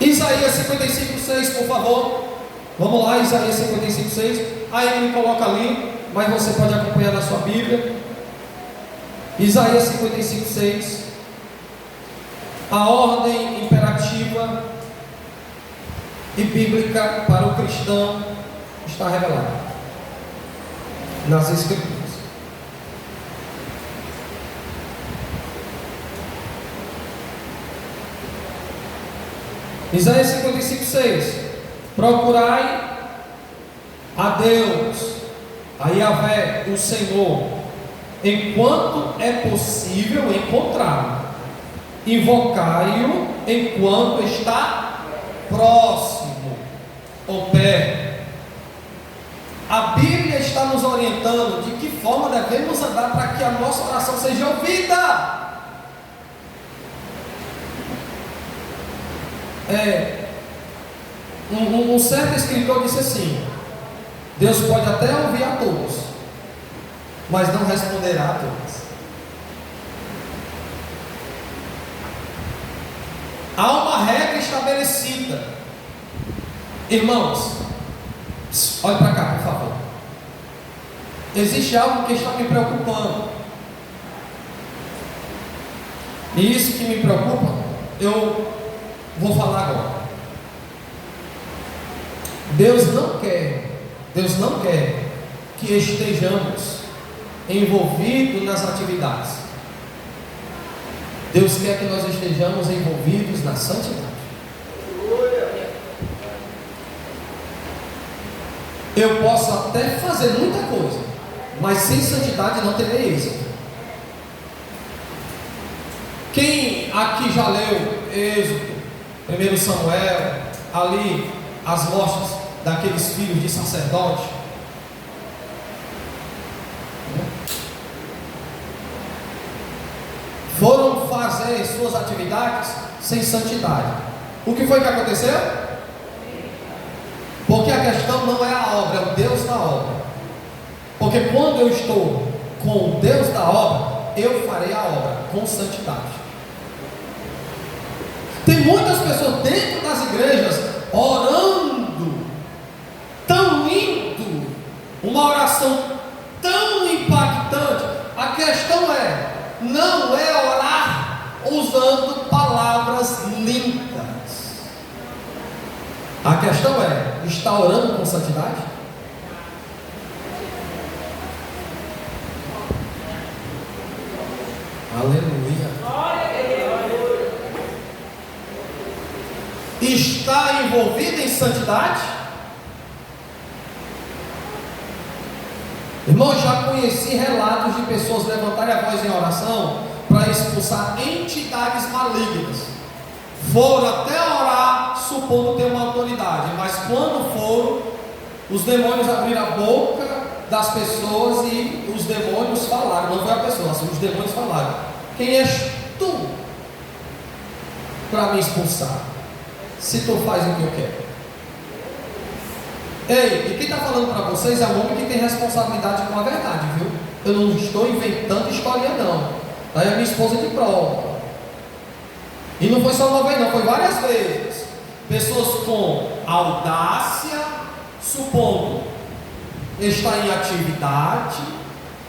Isaías 55:6, por favor. Vamos lá, Isaías 55:6. Aí ele coloca ali, mas você pode acompanhar na sua Bíblia. Isaías 55:6. A ordem imperativa e bíblica para o cristão está revelada nas Escrituras. Isaías 55:6. Procurai a Deus, a Yahvé, o Senhor, enquanto é possível encontrá-lo. Invocai-o enquanto está próximo ou perto. A Bíblia está nos orientando de que forma devemos andar para que a nossa oração seja ouvida. Um certo escritor disse assim: Deus pode até ouvir a todos, mas não responderá a todos. Há uma regra estabelecida. Irmãos, olhe para cá, por favor. Existe algo que está me preocupando, e isso que me preocupa, eu vou falar agora. Deus não quer que estejamos envolvidos nas atividades. Deus quer que nós estejamos envolvidos na santidade. Eu posso até fazer muita coisa, mas sem santidade não terei êxito. Quem aqui já leu Êxodo, 1 Samuel, ali as mortes daqueles filhos de sacerdote? Foram fazer suas atividades sem santidade. O que foi que aconteceu? Porque a questão não é a obra, é o Deus da obra. Porque quando eu estou com o Deus da obra, eu farei a obra com santidade. Tem muitas pessoas dentro das igrejas orando tão lindo, uma oração tão impactante. A questão não é orar usando palavras lindas. A questão está orando com santidade? Aleluia. Está envolvido em santidade? Irmão, já conheci relatos de pessoas levantarem a voz em oração para expulsar entidades malignas. Foram até orar supondo ter uma autoridade, mas quando foram, os demônios abriram a boca das pessoas e os demônios falaram. Não foi a pessoa, assim, os demônios falaram: quem és tu para me expulsar, se tu faz o que eu quero? Ei, e quem está falando para vocês é um homem que tem responsabilidade com a verdade, viu? Eu não estou inventando história não. Daí a minha esposa de prova. E não foi só uma vez não, foi várias vezes. Pessoas com audácia, supondo estar em atividade,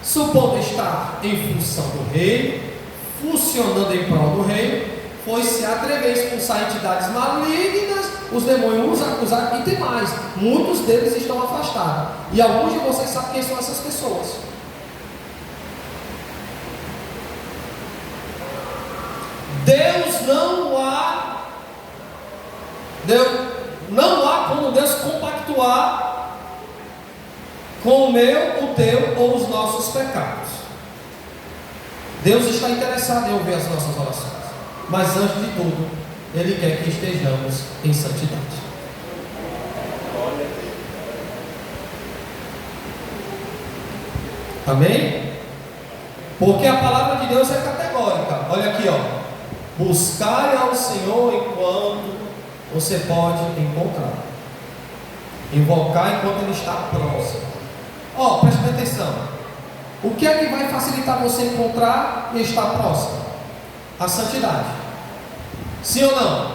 supondo estar em função do rei, funcionando em prol do rei, foi se atrever a expulsar entidades malignas, os demônios acusaram, e tem mais, muitos deles estão afastados, e alguns de vocês sabem quem são essas pessoas. Não há como Deus compactuar com o meu, o teu ou os nossos pecados. Deus está interessado em ouvir as nossas orações, mas antes de tudo, Ele quer que estejamos em santidade. Amém? Porque a palavra de Deus é categórica. Olha aqui, buscai ao Senhor enquanto você pode encontrar. Invocar enquanto Ele está próximo. Preste atenção. O que é que vai facilitar você encontrar e estar próximo? A santidade. Sim ou não?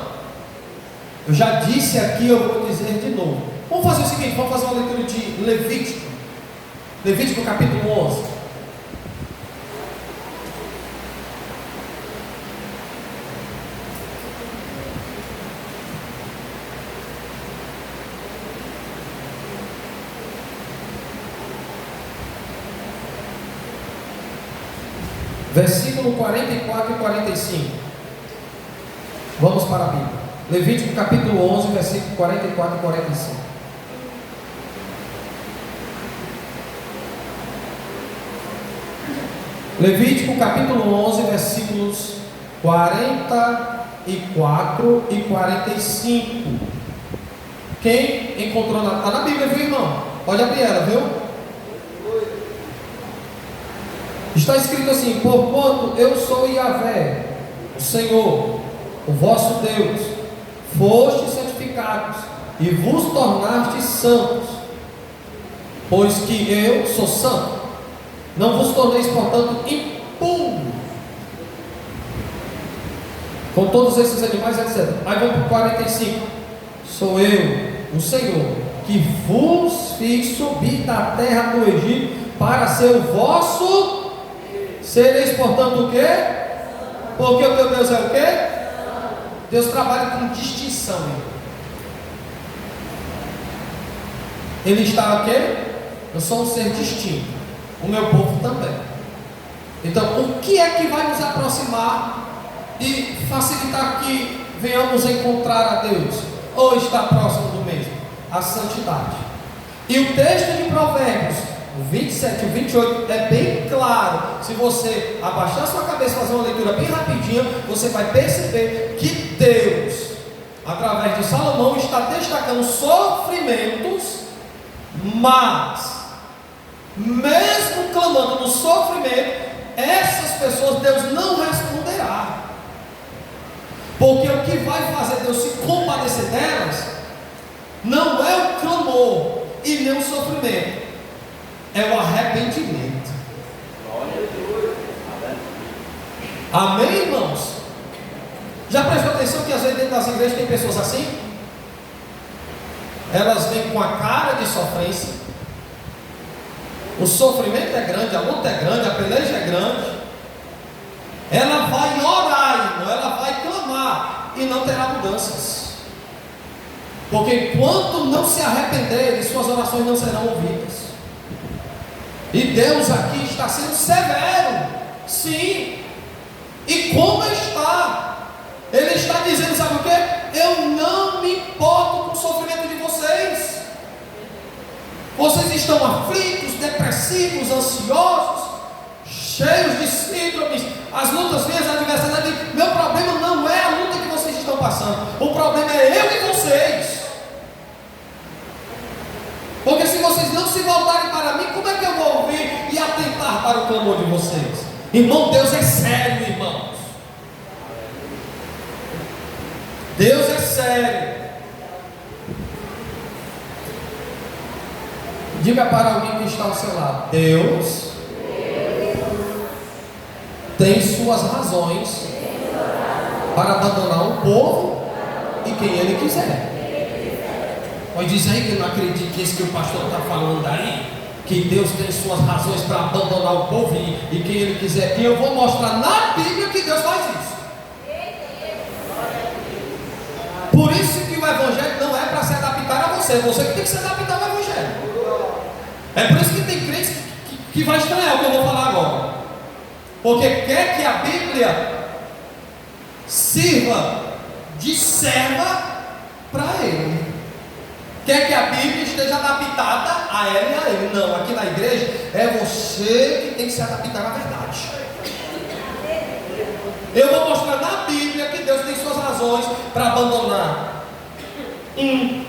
Eu já disse aqui, eu vou dizer de novo. Vamos fazer o seguinte, vamos fazer uma leitura de Levítico. Levítico capítulo 11. Versículo 44 e 45. Vamos para a Bíblia. Levítico capítulo 11, versículo 44 e 45. Levítico capítulo 11, versículos 44 e 45. Quem encontrou está na Bíblia, viu, irmão? Pode abrir ela, viu? Está escrito assim: porquanto eu sou Yahvé, o Senhor, o vosso Deus, fostes santificados e vos tornastes santos, pois que eu sou santo. Não vos torneis, portanto, impuros com todos esses animais, etc. Aí vamos para o 45. Sou eu, o Senhor, que vos fiz subir da terra do Egito para ser o vosso. Sereis, portanto, o quê? Porque o teu Deus é o quê? Deus trabalha com distinção. Ele está o quê? Eu sou um ser distinto. O meu povo também. Então, o que é que vai nos aproximar e facilitar que venhamos encontrar a Deus? Ou estar próximo do mesmo? A santidade. E o texto de Provérbios, o 27 e o 28, é bem claro. Se você abaixar sua cabeça e fazer uma leitura bem rapidinha, você vai perceber que Deus, através de Salomão, está destacando sofrimentos, mas mesmo clamando no sofrimento, essas pessoas Deus não responderá. Porque o que vai fazer Deus se compadecer delas não é o clamor e nem o sofrimento, é o arrependimento. Amém, irmãos? Já prestou atenção que às vezes dentro das igrejas tem pessoas assim? Elas vêm com a cara de sofrência. O sofrimento é grande, a luta é grande, a peleja é grande. Ela vai orar, irmão, ela vai clamar e não terá mudanças. Porque enquanto não se arrependerem, suas orações não serão ouvidas. E Deus aqui está sendo severo, sim. E como está? Ele está dizendo, sabe o que? Eu não me importo com o sofrimento de vocês. Vocês estão aflitos, depressivos, ansiosos, cheios de síndromes. As lutas vêm, as adversidades. Meu problema não é a luta que vocês estão passando. O problema é eu e vocês. Porque se vocês não se voltarem para mim, como é que eu vou ouvir e atentar para o clamor de vocês? Irmão, Deus é sério, irmãos. Deus é sério. Diga para alguém que está ao seu lado: Deus tem suas razões para abandonar um povo e quem Ele quiser. Pode dizer aí que não acredita nisso que o pastor está falando aí, que Deus tem suas razões para abandonar o povo e quem Ele quiser. E eu vou mostrar na Bíblia que Deus faz isso. Por isso que o Evangelho não é para se adaptar a você, você que tem que se adaptar ao Evangelho. É por isso que tem crentes que vai estranhar o que eu vou falar agora. Porque quer que a Bíblia sirva de serva para ele. Quer que a Bíblia esteja adaptada a ela e a ele. Não, aqui na igreja é você que tem que se adaptar à verdade. Eu vou mostrar na Bíblia que Deus tem suas razões para abandonar um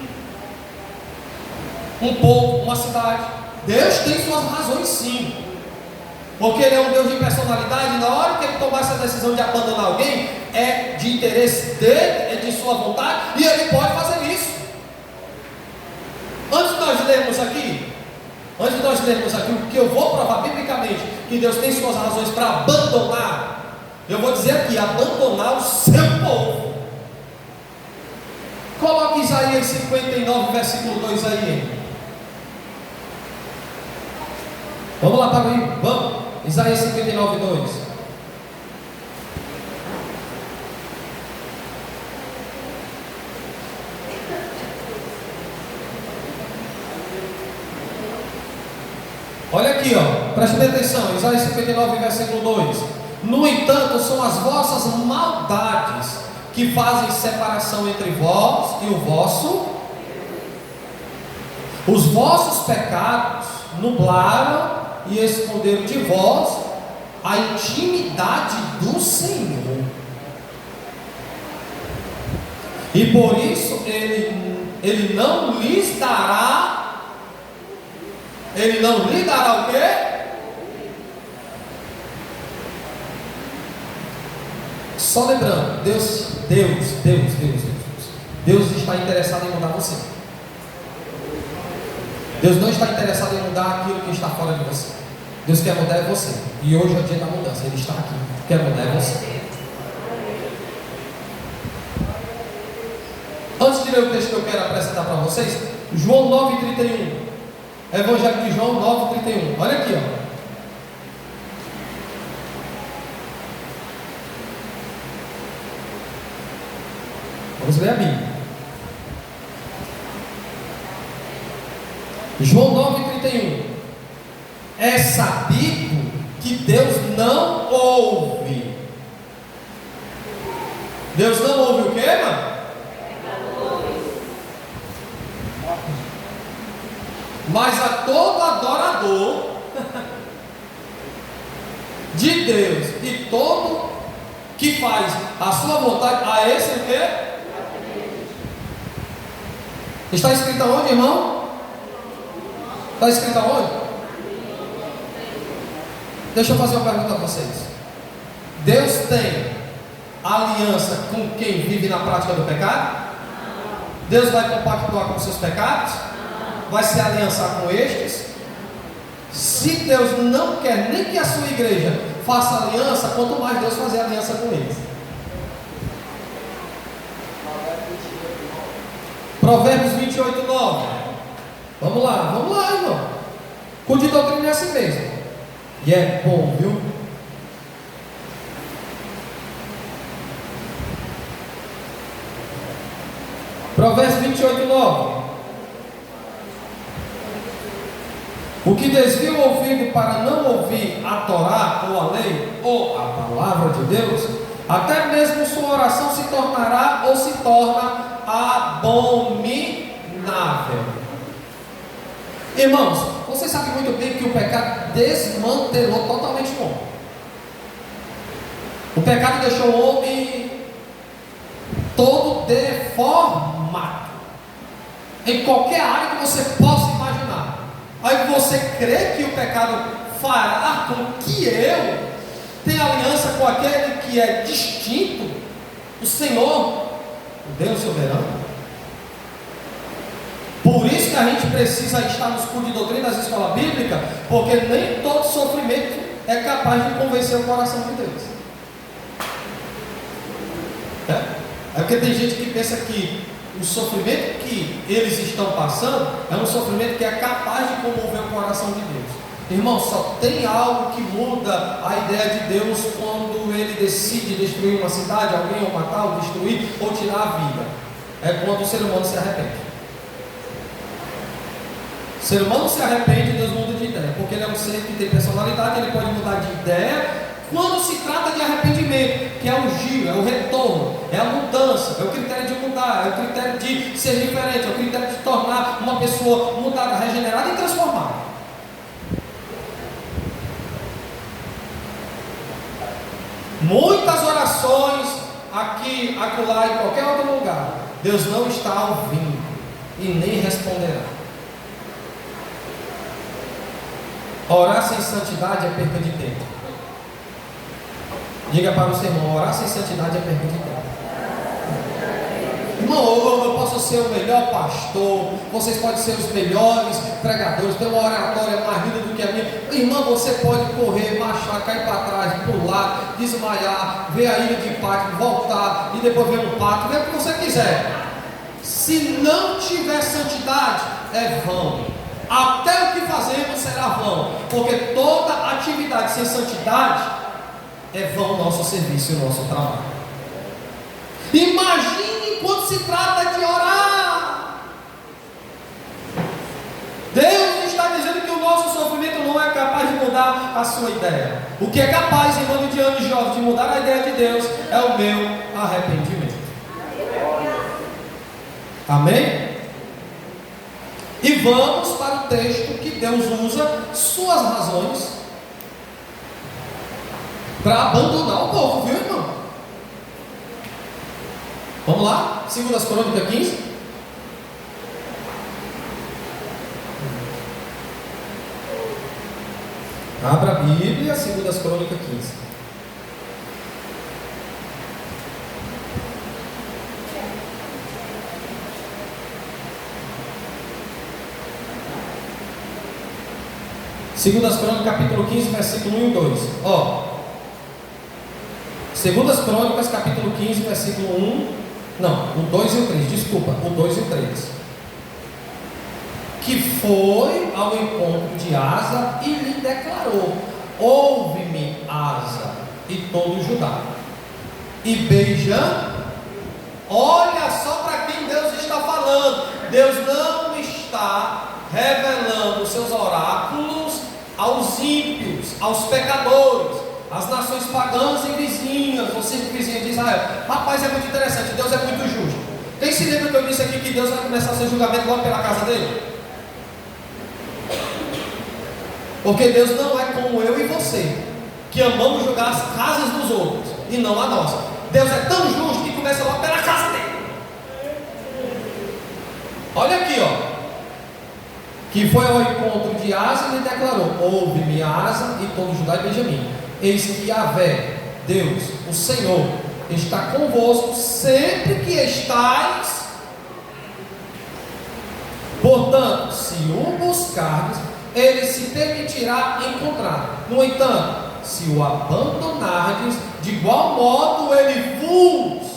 povo, uma cidade. Deus tem suas razões, sim. Porque Ele é um Deus de personalidade. Na hora que Ele tomar essa decisão de abandonar alguém, é de interesse dele, é de sua vontade, e Ele pode fazer isso. Antes de nós lermos aqui, o que eu vou provar biblicamente que Deus tem suas razões para abandonar, eu vou dizer aqui: abandonar o seu povo. Isaías 59, versículo 2 aí. Vamos lá, tá aí? Vamos. Isaías 59, 2. Olha aqui, ó. Preste bem atenção. Isaías 59, versículo 2. No entanto, são as vossas maldades que fazem separação entre vós e o vosso. Os vossos pecados nublaram e esconderam de vós a intimidade do Senhor. E por isso ele não lhes dará. Ele não lhe dará o quê? Só lembrando, Deus está interessado em mudar você. Deus não está interessado em mudar aquilo que está fora de você. Deus quer mudar você. E hoje é o dia da mudança. Ele está aqui. Quer mudar você. Antes de ler o texto que eu quero apresentar para vocês, João 9,31. Evangelho de João 9,31. Olha aqui, ó. Vamos ler a Bíblia. João 9,31. É sabido que Deus não ouve. Deus não ouve o quê, mano? Mas a todo adorador de Deus e todo que faz a sua vontade, a esse o quê? Está escrito aonde, irmão? Está escrito aonde? Deixa eu fazer uma pergunta a vocês. Deus tem aliança com quem vive na prática do pecado? Deus vai compactuar com seus pecados? Vai se aliançar com estes? Se Deus não quer nem que a sua igreja faça aliança, quanto mais Deus fazer aliança com eles. Provérbios 28, 9. Vamos lá, irmão. Culto de doutrina é assim mesmo. E é bom, viu? Provérbios 28, 9. O que desvia o ouvido para não ouvir a Torá ou a lei ou a palavra de Deus, até mesmo sua oração se tornará ou se torna abominável. Irmãos, vocês sabem muito bem que o pecado desmantelou totalmente o homem. O pecado deixou o homem todo deformado em qualquer área que você possa imaginar. Aí você crê que o pecado fará com que eu tenha aliança com aquele que é distinto, o Senhor, o Deus soberano. Por isso que a gente precisa estar nos cursos de doutrina das escolas bíblicas, porque nem todo sofrimento é capaz de convencer o coração de Deus. É porque tem gente que pensa que o sofrimento que eles estão passando é um sofrimento que é capaz de comover o coração de Deus. Irmão, só tem algo que muda a ideia de Deus quando Ele decide destruir uma cidade, alguém, ou matar, ou destruir, ou tirar a vida. É quando o ser humano se arrepende. O ser humano se arrepende, Deus muda de ideia, porque Ele é um ser que tem personalidade, Ele pode mudar de ideia quando se trata de arrependimento, que é o giro, é o retorno, é a mudança, é o critério de mudar, é o critério de ser diferente, é o critério de tornar uma pessoa mudada, regenerada e transformada. Muitas orações aqui, acolá, em qualquer outro lugar, Deus não está ouvindo e nem responderá. Orar sem santidade é perda de tempo. Diga para o seu irmão: orar sem santidade é perda de tempo. Irmão, eu posso ser o melhor pastor, vocês podem ser os melhores pregadores, ter uma oratória mais linda do que a minha. Irmão, você pode correr, marchar, cair para trás, pular, desmaiar, ver a ilha de Pátimo, voltar e depois ver um pato, ver o que você quiser. Se não tiver santidade, é vão. Até o que fazemos será vão, porque toda atividade sem santidade é vão o nosso serviço e o nosso trabalho. Imagine quando se trata de orar. Deus está dizendo que o nosso sofrimento não é capaz de mudar a sua ideia. O que é capaz, em nome de anos jovens, de mudar a ideia de Deus é o meu arrependimento. Amém? E vamos para o texto que Deus usa suas razões para abandonar o povo, viu, irmão? Vamos lá? 2 Crônicas 15. Abra a Bíblia, 2 Crônicas 15. Segundas Crônicas, capítulo 15, versículo 1 e 2. Ó. Segundas Crônicas, capítulo 15, versículo 1. Não, o 2 e o 3, desculpa, o 2 e o 3. Que foi ao encontro de Asa e lhe declarou: ouve-me, Asa, e todo Judá. E beijando, olha só para quem Deus está falando. Deus não está revelando os seus oráculos aos ímpios, aos pecadores, às nações pagãs e vizinhas, ou circunvizinhas de Israel. Rapaz, é muito interessante, Deus é muito justo. Quem se lembra que eu disse aqui que Deus vai começar seu julgamento logo pela casa dele? Porque Deus não é como eu e você, que amamos julgar as casas dos outros e não a nossa. Deus é tão justo que começa logo pela casa dele. Olha aqui, ó. Que foi ao encontro de Asa e lhe declarou: ouve-me, Asa, e todo Judá e Benjamim. Eis que Yahvé, Deus, o Senhor, está convosco sempre que estais. Portanto, se o buscardes, ele se permitirá encontrar. No entanto, se o abandonardes, de igual modo ele vos.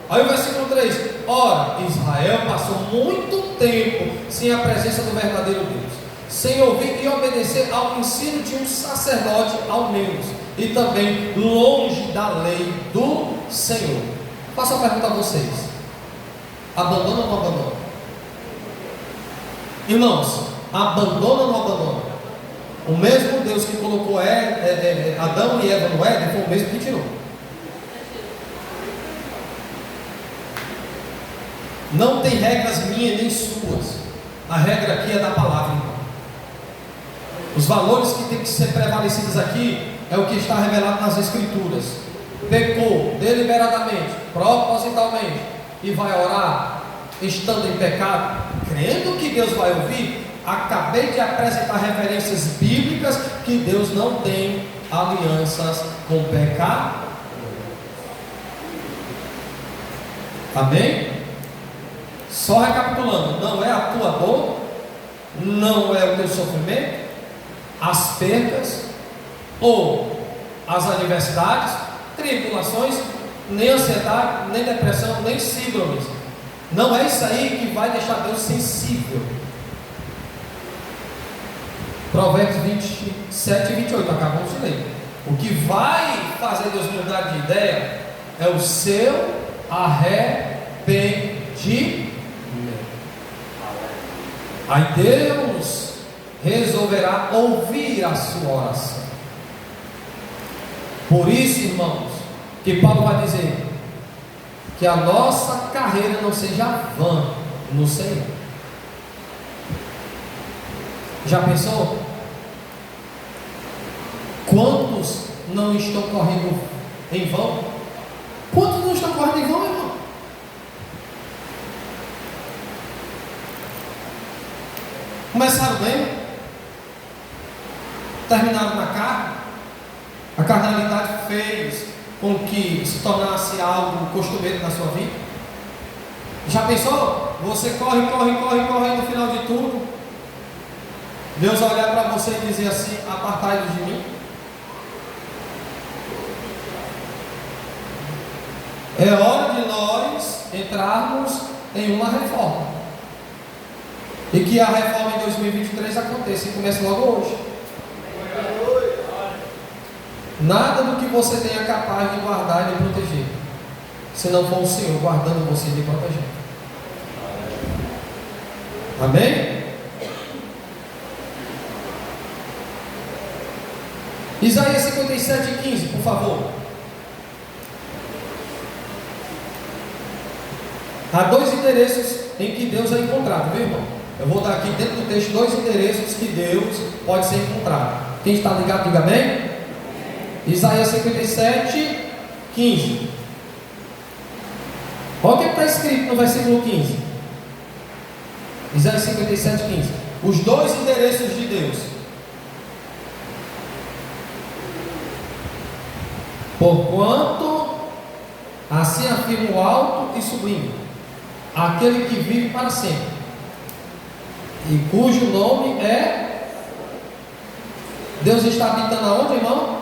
Aí o versículo 3: ora, Israel passou muito tempo sem a presença do verdadeiro Deus, sem ouvir e obedecer ao ensino de um sacerdote ao menos, e também longe da lei do Senhor. Faço a pergunta a vocês: abandona ou não abandona? Irmãos, abandona ou não abandona? O mesmo Deus que colocou Adão e Eva no Éden foi o mesmo que tirou. Não tem regras minhas nem suas. A regra aqui é da palavra, irmão. Os valores que tem que ser prevalecidos aqui é o que está revelado nas Escrituras. Pecou deliberadamente, propositalmente, e vai orar estando em pecado, crendo que Deus vai ouvir. Acabei de apresentar referências bíblicas que Deus não tem alianças com pecado. Amém? Só recapitulando: não é a tua dor, não é o teu sofrimento, as perdas ou as adversidades, tribulações, nem ansiedade, nem depressão, nem síndromes. Não é isso aí que vai deixar Deus sensível. Provérbios 27 e 28, acabamos de ler. O que vai fazer Deus mudar de ideia é o seu arrependimento. Aí Deus resolverá ouvir a sua oração. Por isso, irmãos, que Paulo vai dizer que a nossa carreira não seja vã no Senhor. Já pensou? Quantos não estão correndo em vão? Quantos não estão correndo em vão, irmão? Começaram bem, terminaram na carne. A carnalidade fez com que se tornasse algo costumeiro na sua vida. Já pensou? Você corre, no final de tudo, Deus olhar para você e dizer assim: apartai-vos de mim. É hora de nós entrarmos em uma reforma. E que a reforma em 2023 aconteça e comece logo hoje. Nada do que você tenha capaz de guardar e de proteger, se não for o Senhor guardando você e lhe protegendo. Amém? Isaías 57:15, por favor. Há dois endereços em que Deus é encontrado, viu, irmão? Eu vou dar aqui dentro do texto dois endereços que Deus pode ser encontrado. Quem está ligado, diga amém? Isaías 57:15. Olha o que está escrito no versículo 15. Isaías 57:15. Os dois endereços de Deus. Porquanto assim afirma o alto e sublime, aquele que vive para sempre, e cujo nome é. Deus está habitando aonde, irmão?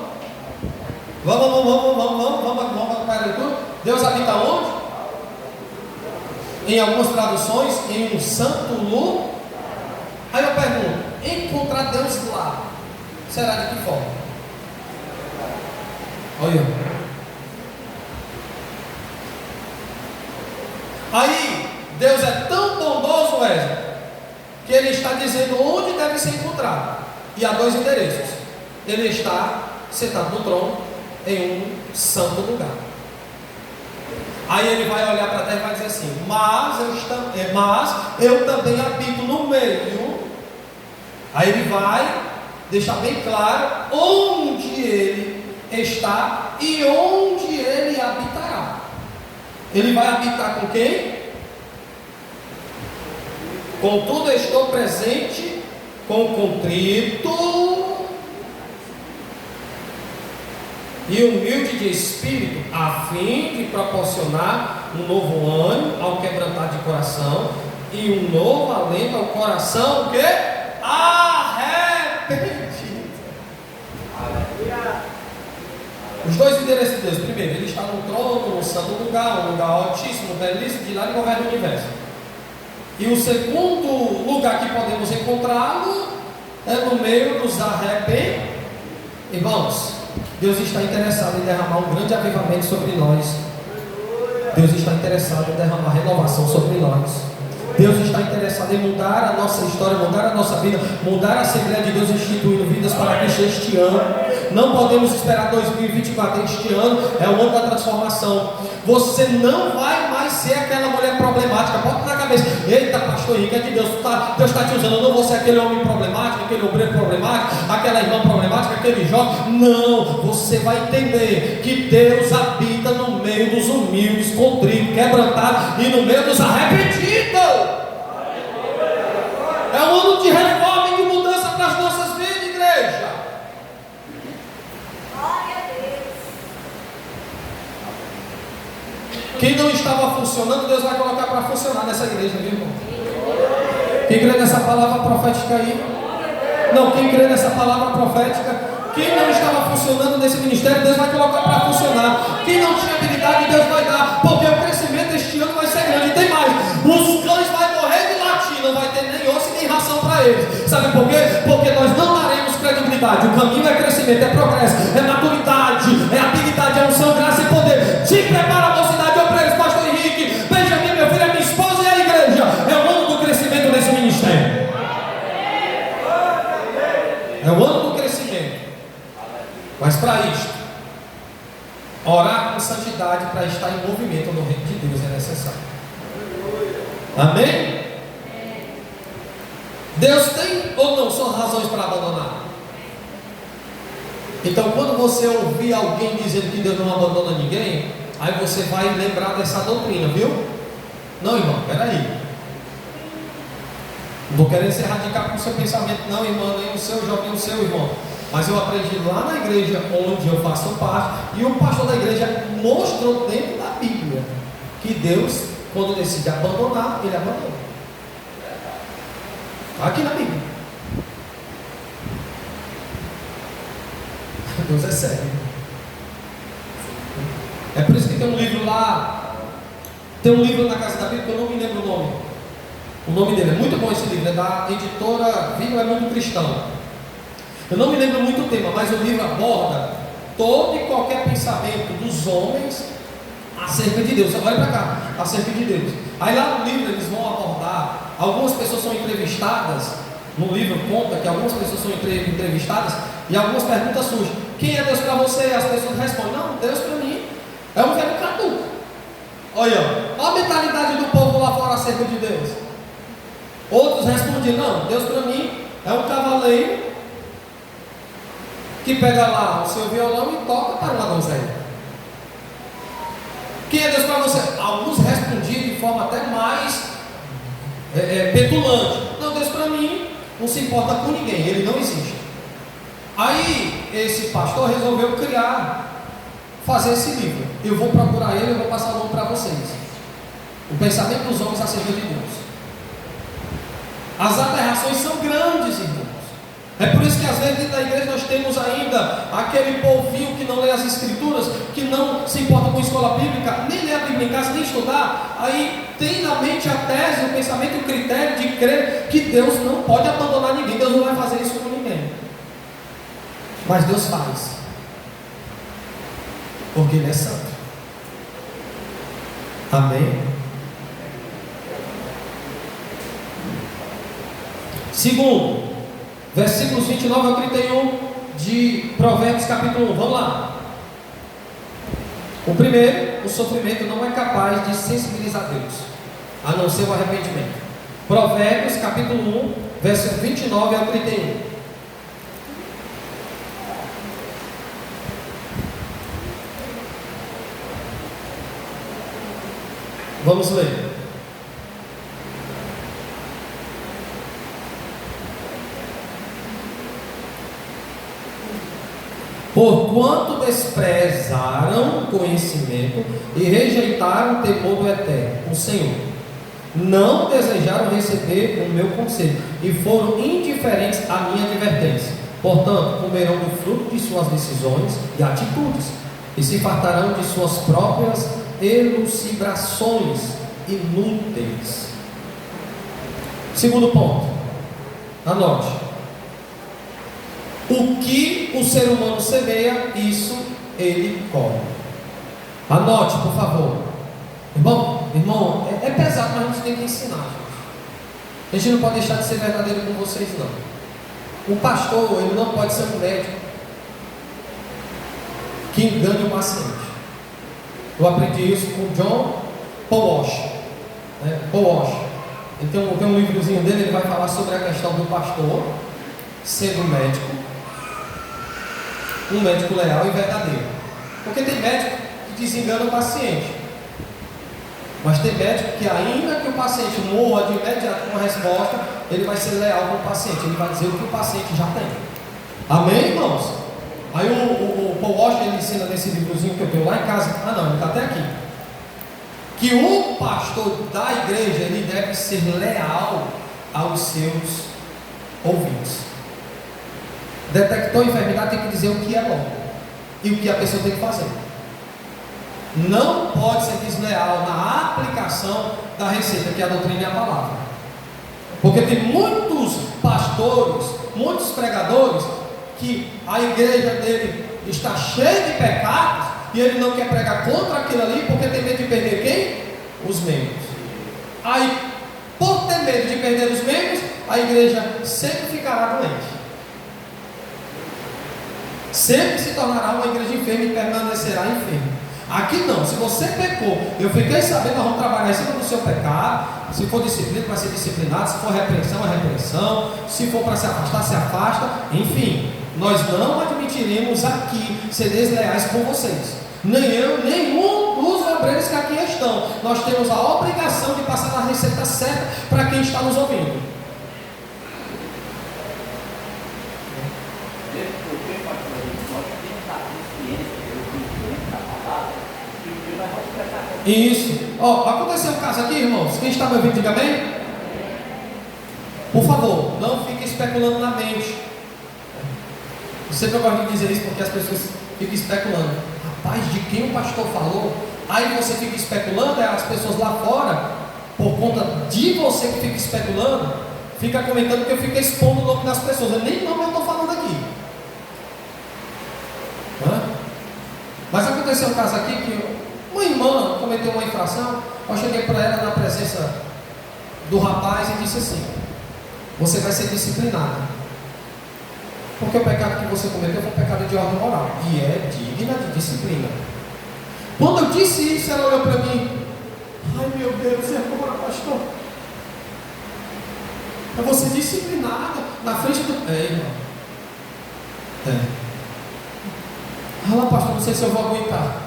Vamos para a leitura. Deus habita onde? Em algumas traduções, em um santo lugar. Aí eu pergunto: encontrar Deus lá, será de que forma? Olha. Aí, Deus é tão bondoso, Wesley, que Ele está dizendo onde deve ser encontrado. E há dois endereços. Ele está sentado no trono em um santo lugar. Aí ele vai olhar para a terra e vai dizer assim: mas eu também habito no meio. Aí ele vai deixar bem claro onde ele está e onde ele habitará. Ele vai habitar com quem? Contudo, estou presente com o contrito e humilde de espírito, a fim de proporcionar um novo ânimo ao quebrantado de coração e um novo alento ao coração que arrependido. Os dois endereços de Deus. Primeiro, Ele está no trono, no santo lugar, um lugar altíssimo, belíssimo, de lá Ele governa o universo. E o segundo lugar que podemos encontrá-lo é no meio dos arrependidos. Irmãos, Deus está interessado em derramar um grande avivamento sobre nós. Deus está interessado em derramar renovação sobre nós. Deus está interessado em mudar a nossa história, mudar a nossa vida, mudar a Assembleia de Deus, instituindo vidas para Cristo este ano. Não podemos esperar 2024. Este ano é o ano da transformação. Você não vai mais ser aquela mulher problemática. Bota na cabeça: eita, pastor Henrique, é que Deus está te usando. Eu não vou ser aquele homem problemático, aquele obreiro problemático, aquela irmã problemática, aquele jovem. Não, você vai entender que Deus habita no meio dos humildes, contritos, quebrantados e no meio dos arrependidos. É um ano de reforma e de mudança para as nossas vidas, igreja. Glória a Deus. Quem não estava funcionando, Deus vai colocar para funcionar nessa igreja, viu, irmão? Quem crê nessa palavra profética aí? Não, quem crê nessa palavra profética? Quem não estava funcionando nesse ministério, Deus vai colocar para funcionar. Quem não tinha habilidade, Deus vai dar, porque o crescimento este ano vai ser grande. E tem mais: os cães vão morrer de latir, não vai ter nem osso e nem ração para eles. Sabe por quê? Porque nós não daremos credibilidade. O caminho é crescimento, é progresso, é maturidade, é habilidade, é unção, graça e poder. Te prepara, mocidade, obreiros, pastor Henrique, Benjamin, meu filho, a minha esposa e a igreja. É o ano do crescimento nesse ministério. É o ano do crescimento. Mas para isto, orar com santidade para estar em movimento no reino de Deus é necessário. Amém? Deus tem ou não são razões para abandonar? Então, quando você ouvir alguém dizendo que Deus não abandona ninguém, aí você vai lembrar dessa doutrina, viu? Não, irmão, peraí. Não vou querer ser radical com o seu pensamento, não, irmão, nem o seu jovem, nem o seu irmão. Mas eu aprendi lá na igreja onde eu faço parte, e o pastor da igreja mostrou dentro da Bíblia que Deus, quando decide abandonar, Ele abandona. Aqui na Bíblia. Deus é sério. É por isso que tem um livro lá Tem um livro na Casa da Bíblia que eu não me lembro o nome. O nome dele é muito bom, esse livro, é da editora Viva é Mundo Cristão. Eu não me lembro muito o tema, mas o livro aborda todo e qualquer pensamento dos homens acerca de Deus. Olha para cá, acerca de Deus. Aí lá no livro eles vão abordar, algumas pessoas são entrevistadas, no livro conta que algumas pessoas são entrevistadas e algumas perguntas surgem. Quem é Deus para você? As pessoas respondem, não, Deus para mim é um velho caduco. Olha a mentalidade do povo lá fora acerca de Deus. Outros respondiam, não, Deus para mim é um cavaleiro que pega lá o seu violão e toca para uma donzela. Quem é Deus para você? Alguns respondiam de forma até mais petulante. Não, Deus para mim não se importa com ninguém, ele não existe. Aí esse pastor resolveu fazer esse livro. Eu vou procurar ele, eu vou passar o nome para vocês. O pensamento dos homens acerca de Deus. As aberrações são grandes, irmãos. É por isso que às vezes dentro da igreja nós temos ainda aquele povinho que não lê as escrituras, que não se importa com a escola bíblica, nem lê a Bíblia em casa, nem estudar. Aí tem na mente a tese, o pensamento, o critério de crer que Deus não pode abandonar ninguém, Deus não vai fazer isso com ninguém. Mas Deus faz, porque Ele é santo. Amém? Segundo, versículos 29 ao 31 de Provérbios capítulo 1, vamos lá. O primeiro, o sofrimento não é capaz de sensibilizar Deus, a não ser o arrependimento. Provérbios capítulo 1, versículos 29 ao 31. Vamos ler. Porquanto desprezaram o conhecimento e rejeitaram o temor do Eterno, o Senhor, não desejaram receber o meu conselho e foram indiferentes à minha advertência. Portanto, comerão do fruto de suas decisões e atitudes e se fartarão de suas próprias elucibrações inúteis. Segundo ponto, anote. O que o ser humano semeia, isso ele colhe. Anote, por favor. Irmão, é pesado, mas a gente tem que ensinar, gente. A gente não pode deixar de ser verdadeiro com vocês, não. O pastor, ele não pode ser um médico que engane o paciente. Eu aprendi isso com John Paul Walsh. Paul Walsh. Então, tem um livrozinho dele, ele vai falar sobre a questão do pastor sendo um médico leal e verdadeiro. Porque tem médico que desengana o paciente, mas tem médico que ainda que o paciente morra de imediato com a resposta, ele vai ser leal com o paciente, ele vai dizer o que o paciente já tem. Amém, irmãos? Aí o Paul Walsh, ele ensina nesse livrozinho que eu tenho lá em casa, ele está até aqui, que o pastor da igreja, ele deve ser leal aos seus ouvintes. Detectou a enfermidade, tem que dizer o que é bom e o que a pessoa tem que fazer. Não pode ser desleal na aplicação da receita, que é a doutrina e a palavra. Porque tem muitos pastores, muitos pregadores, que a igreja dele está cheia de pecados e ele não quer pregar contra aquilo ali porque tem medo de perder quem? Os membros. Aí, por ter medo de perder os membros, a igreja sempre ficará doente. Sempre se tornará uma igreja enferma e permanecerá enferma. Aqui não, se você pecou, eu fiquei sabendo, nós vamos trabalhar em cima do seu pecado. Se for disciplina, vai ser disciplinado. Se for repreensão, é repreensão. Se for para se afastar, se afasta. Enfim, nós não admitiremos aqui ser desleais com vocês. Nem eu, nenhum dos obreiros que aqui estão. Nós temos a obrigação de passar a receita certa para quem está nos ouvindo. Isso. Aconteceu um caso aqui, irmãos. Quem está me ouvindo, diga amém. Por favor, não fique especulando na mente. Eu sempre gosto de dizer isso porque as pessoas ficam especulando. Rapaz, de quem o pastor falou? Aí você fica especulando, as pessoas lá fora, por conta de você que fica especulando, fica comentando que eu fico expondo o nome das pessoas. Eu nem nome eu estou falando aqui. Mas aconteceu um caso aqui que uma irmã cometeu uma infração. Eu cheguei para ela na presença do rapaz e disse assim: você vai ser disciplinada, porque o pecado que você cometeu foi um pecado de ordem moral e é digna de disciplina. Quando eu disse isso, ela olhou para mim: ai meu Deus, é agora, pastor? Eu vou ser disciplinada na frente do... irmão. Ah, pastor, não sei se eu vou aguentar.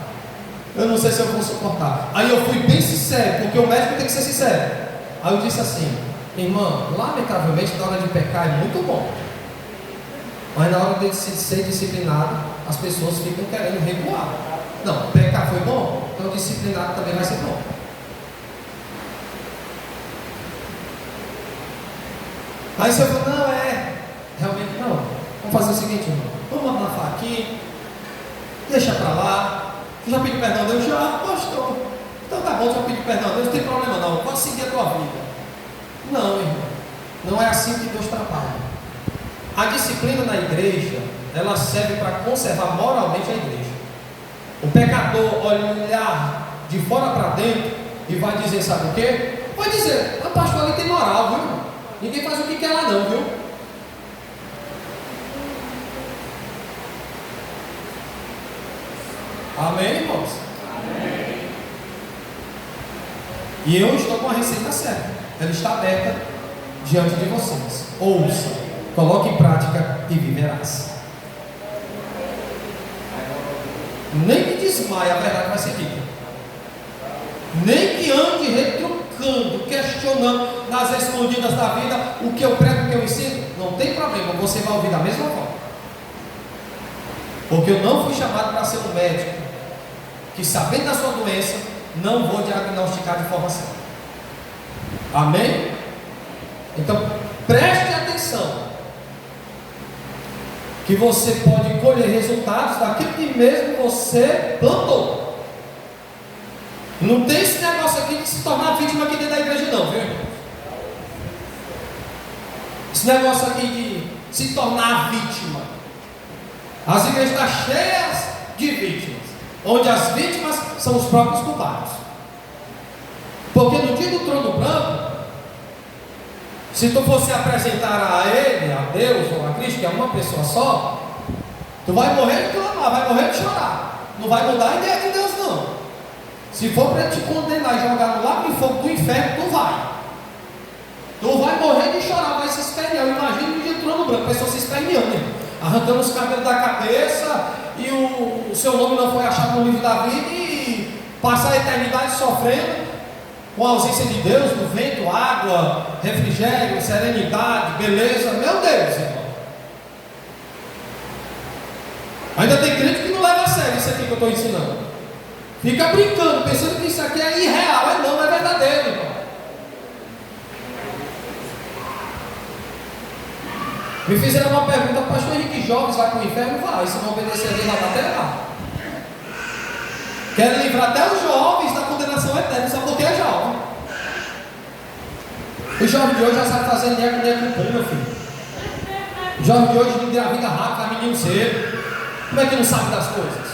Eu não sei se eu vou suportar. Aí eu fui bem sincero, porque o médico tem que ser sincero. Aí eu disse assim: irmã, lamentavelmente na hora de pecar é muito bom, mas na hora de ser disciplinado, as pessoas ficam querendo recuar. Não, pecar foi bom, então disciplinado também vai ser bom. Aí você falou: não, realmente não. Vamos fazer o seguinte, irmão, vamos abafar aqui, deixa para lá. Você já pediu perdão a Deus? Já, pastor. Então tá bom, já pediu perdão a Deus, não tem problema não, pode seguir a tua vida. Não, irmão, não é assim que Deus trabalha. A disciplina na igreja, ela serve para conservar moralmente a igreja. O pecador olhar de fora para dentro e vai dizer, sabe o quê? Vai dizer: a pastor ali tem moral, viu? Ninguém faz o que quer lá não, viu? Amém, irmãos? Amém. E eu estou com a receita certa. Ela está aberta diante de vocês. Ouça, coloque em prática e viverás. Nem que desmaie, a verdade vai ser dita. Nem que ande retrucando, questionando nas escondidas da vida o que eu prego, o que eu ensino. Não tem problema, você vai ouvir da mesma forma. Porque eu não fui chamado para ser um médico que, sabendo da sua doença, não vou diagnosticar de forma certa. Amém? Então preste atenção, que você pode colher resultados daquilo que mesmo você plantou. Não tem esse negócio aqui de se tornar vítima aqui dentro da igreja não, viu, irmão? Esse negócio aqui de se tornar vítima. As igrejas estão cheias de vítimas, onde as vítimas são os próprios culpados. Porque no dia do trono branco, se tu fosse apresentar a ele, a Deus ou a Cristo, que é uma pessoa só, tu vai morrer de clamar, vai morrer de chorar. Não vai mudar a ideia de Deus não. Se for para te condenar e jogar no lago de fogo do inferno, tu vai. Tu vai morrer de chorar, vai se espernear. Imagina no dia do trono branco, a pessoa se esperneando, né? Arrancando os cabelos da cabeça, e o seu nome não foi achado no livro da vida, e passar a eternidade sofrendo com a ausência de Deus, do vento, água, refrigério, serenidade, beleza. Meu Deus, irmão. Ainda tem crente que não leva a sério isso aqui que eu estou ensinando. Fica brincando, pensando que isso aqui é irreal. É não, é verdadeiro, irmão. Me fizeram uma pergunta: pastor Henrique, jovens vai para o inferno? Vai, se não obedecer a Deus, lá na terra. Querem livrar até os jovens da condenação eterna, só porque é jovem. O jovem de hoje já sabe fazer neco com pão, meu filho. O jovem de hoje engravida rápido, faz menino cedo. Como é que não sabe das coisas?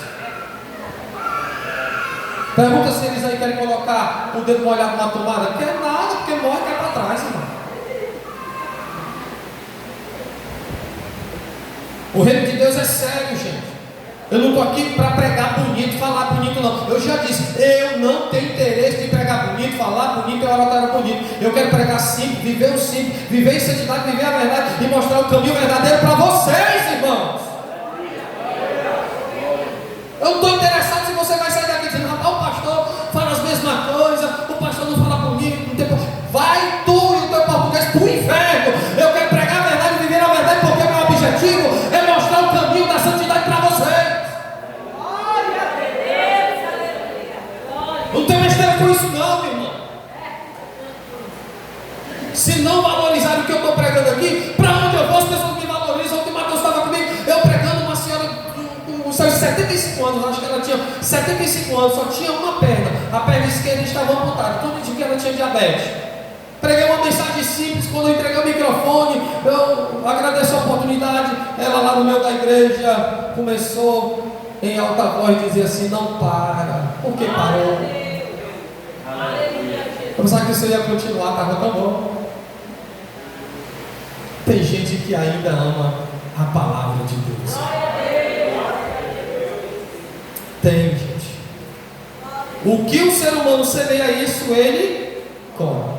Pergunta se eles aí querem colocar o dedo molhado na tomada. Quer nada, porque morre e cai para trás, irmão. O reino de Deus é sério, gente. Eu não estou aqui para pregar bonito, falar bonito não. Eu já disse, eu não tenho interesse de pregar bonito, falar bonito e oratório bonito. Eu quero pregar simples, viver o simples, viver em santidade, viver a verdade e mostrar o caminho verdadeiro para vocês, irmãos. Eu não estou interessado se você vai sair daqui dizendo: rapaz, o pastor fala as mesmas coisas, o pastor não fala bonito, não tem problema. Vai tu e o teu português para o inferno. Eu quero pregar a verdade e viver a verdade, porque o meu objetivo é mostrar o caminho da santidade para vocês. Não tem besteira com isso não, meu irmão. Se não valorizar o que eu estou pregando aqui, para onde eu vou, as pessoas me valorizam. Ontem o Matheus estava comigo, eu pregando, uma senhora com os seus 75 anos, acho que ela tinha 75 anos, só tinha uma perna, a perna esquerda estava amputada, tudo indica que ela tinha diabetes. Preguei uma mensagem simples, quando eu entreguei o microfone, eu agradeço a oportunidade, ela lá no meio da igreja começou em alta voz a dizer assim, não para, por que parou? Eu pensava que isso ia continuar, estava tão bom. Tem gente que ainda ama a palavra de Deus. Tem, gente. O que o ser humano semeia isso, ele come.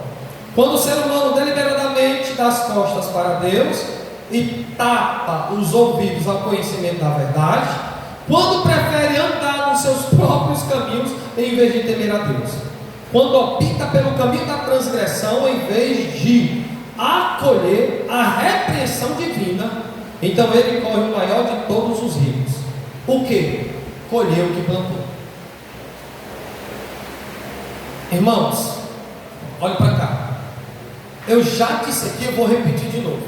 Quando o ser humano deliberadamente dá as costas para Deus e tapa os ouvidos ao conhecimento da verdade, quando prefere andar nos seus próprios caminhos em vez de temer a Deus, quando opta pelo caminho da transgressão em vez de acolher a repreensão divina, então ele corre o maior de todos os riscos. O que? Colheu o que plantou. Irmãos, olhe para cá. Eu já disse aqui, eu vou repetir de novo.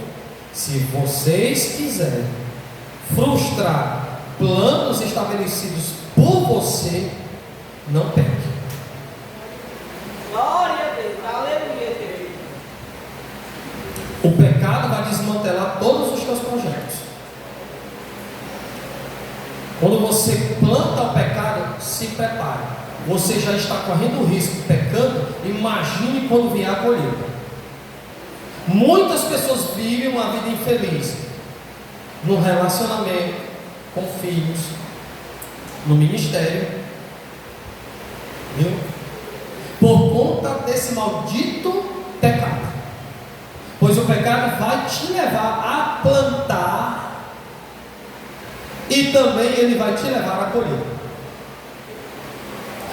Se vocês quiserem frustrar planos estabelecidos por você, não peque. Glória a Deus, aleluia, Deus. O pecado vai desmantelar todos os teus projetos. Quando você planta o pecado, se prepare. Você já está correndo risco pecando, imagine quando vier a colheita. Muitas pessoas vivem uma vida infeliz no relacionamento, com filhos, no ministério, viu? Por conta desse maldito pecado. Pois o pecado vai te levar a plantar e também ele vai te levar a colher.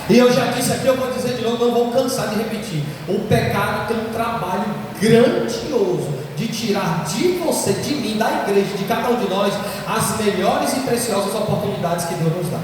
E eu já disse aqui, eu vou dizer de novo, não vou cansar de repetir. O pecado tem um trabalho grandioso de tirar de você, de mim, da igreja, de cada um de nós, as melhores e preciosas oportunidades que Deus nos dá.